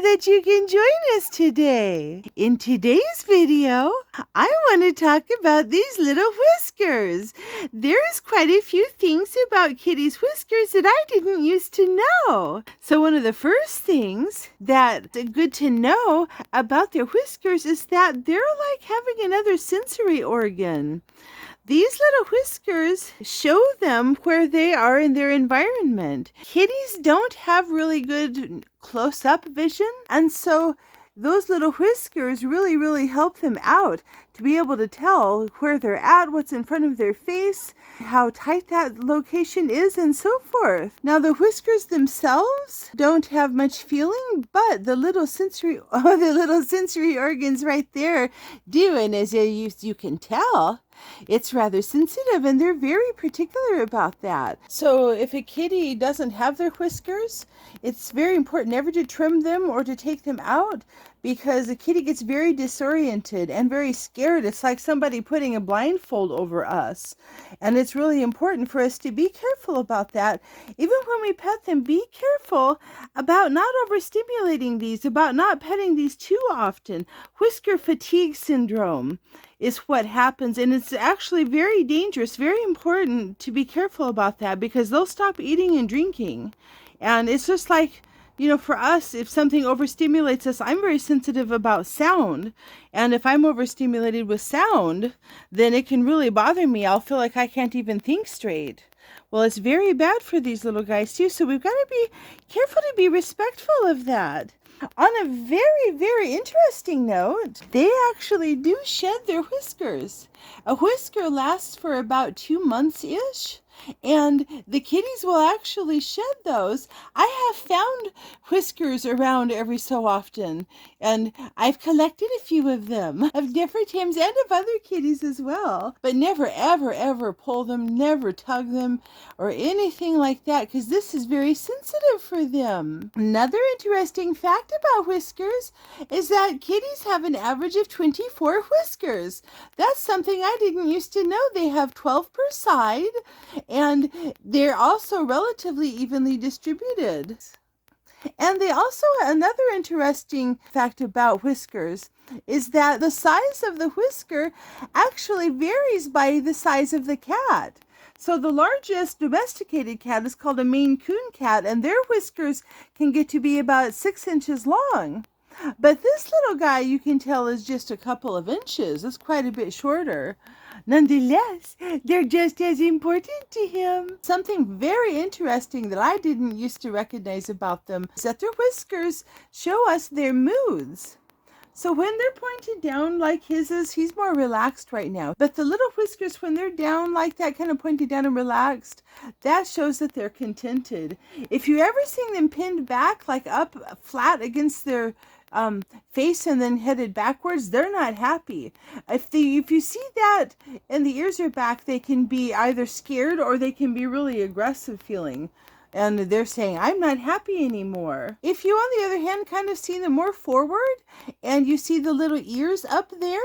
glad that you can join us today. In today's video, I want to talk about these little whiskers. There's quite a few things about Kitty's whiskers that I didn't used to know. So one of the first things that's good to know about their whiskers is that they're like having another sensory organ. These little whiskers show them where they are in their environment. Kitties don't have really good close-up vision, and so those little whiskers really help them out to be able to tell where they're at, what's in front of their face, how tight that location is, and so forth. Now, the whiskers themselves don't have much feeling, but the little sensory organs right there do, and as you can tell, it's rather sensitive, and they're very particular about that. So if a kitty doesn't have their whiskers, it's very important never to trim them or to take them out, because the kitty gets very disoriented and very scared. It's like somebody putting a blindfold over us. And it's really important for us to be careful about that. Even when we pet them, be careful about not overstimulating these, about not petting these too often. Whisker fatigue syndrome is what happens, and it's actually very dangerous, very important to be careful about that, because they'll stop eating and drinking. And it's just like, for us, if something overstimulates us, I'm very sensitive about sound. And if I'm overstimulated with sound, then it can really bother me. I'll feel like I can't even think straight. Well, it's very bad for these little guys too, so we've got to be careful to be respectful of that. On a very interesting note, they actually do shed their whiskers. A whisker lasts for about 2 months-ish, and the kitties will actually shed those. I have found whiskers around every so often, and I've collected a few of them, of different times and of other kitties as well. But never, ever pull them, never tug them, or anything like that, because this is very sensitive for them. Another interesting fact about whiskers is that kitties have an average of 24 whiskers. That's something I didn't used to know. They have 12 per side, and they're also relatively evenly distributed. And they also, another interesting fact about whiskers is that the size of the whisker actually varies by the size of the cat. So the largest domesticated cat is called a Maine Coon cat, and their whiskers can get to be about 6 inches long. But this little guy, you can tell, is just a couple of inches. It's quite a bit shorter. Nonetheless, they're just as important to him. Something very interesting that I didn't used to recognize about them is that their whiskers show us their moods. So when they're pointed down like his is, he's more relaxed right now. But the little whiskers, when they're down like that, kind of pointed down and relaxed, that shows that they're contented. If you ever seen them pinned back, like up flat against their face and then headed backwards, they're not happy. If you see that and the ears are back, they can be either scared or they can be really aggressive feeling. And they're saying, I'm not happy anymore. If you, on the other hand, kind of see them more forward and you see the little ears up there,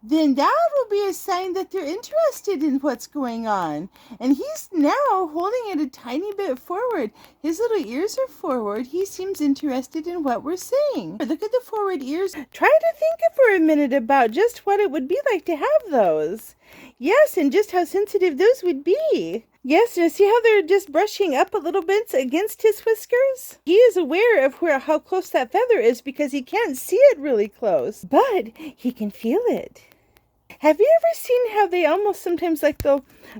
then that will be a sign that they're interested in what's going on. And he's now holding it a tiny bit forward. His little ears are forward. He seems interested in what we're saying. Look at the forward ears. Try to think for a minute about just what it would be like to have those. Yes, and just how sensitive those would be. Yes, you see how they're just brushing up a little bit against his whiskers? He is aware of how close that feather is because he can't see it really close, but he can feel it. Have you ever seen how they almost sometimes like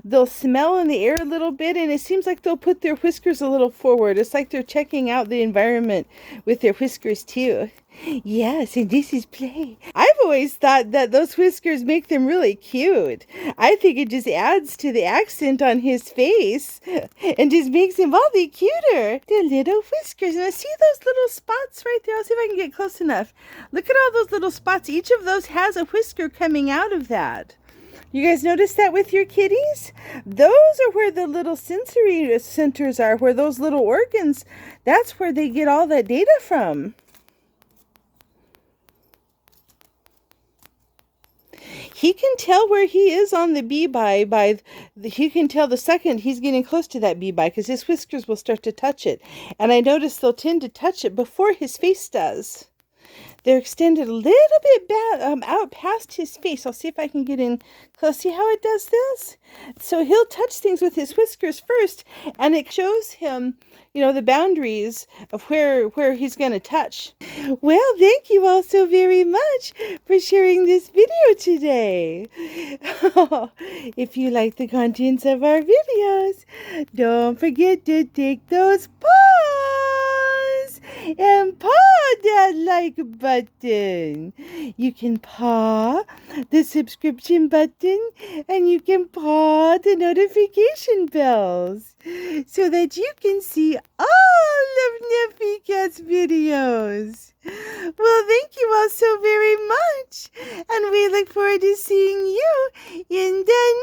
they'll smell in the air a little bit, and it seems like they'll put their whiskers a little forward. It's like they're checking out the environment with their whiskers too. Yes, and this is play. I've always thought that those whiskers make them really cute. I think it just adds to the accent on his face and just makes him all the cuter. The little whiskers. And I see those little spots right there. I'll see if I can get close enough. Look at all those little spots. Each of those has a whisker coming out of that. You guys notice that with your kitties? Those are where the little sensory centers are, where those little organs, that's where they get all that data from. he can tell where he is on the bee by he can tell the second he's getting close to that bee bite because his whiskers will start to touch it. And I notice they'll tend to touch it before his face does. They're extended a little bit out past his face. I'll see if I can get in close. See how it does this? So he'll touch things with his whiskers first, and it shows him, the boundaries of where he's going to touch. Well, thank you all so very much for sharing this video today. If you like the contents of our videos, don't forget to take those paws and paw that like button. You can paw the subscription button and you can paw the notification bells so that you can see all of Nippy Cat's videos. Well, thank you all so very much, and we look forward to seeing you in the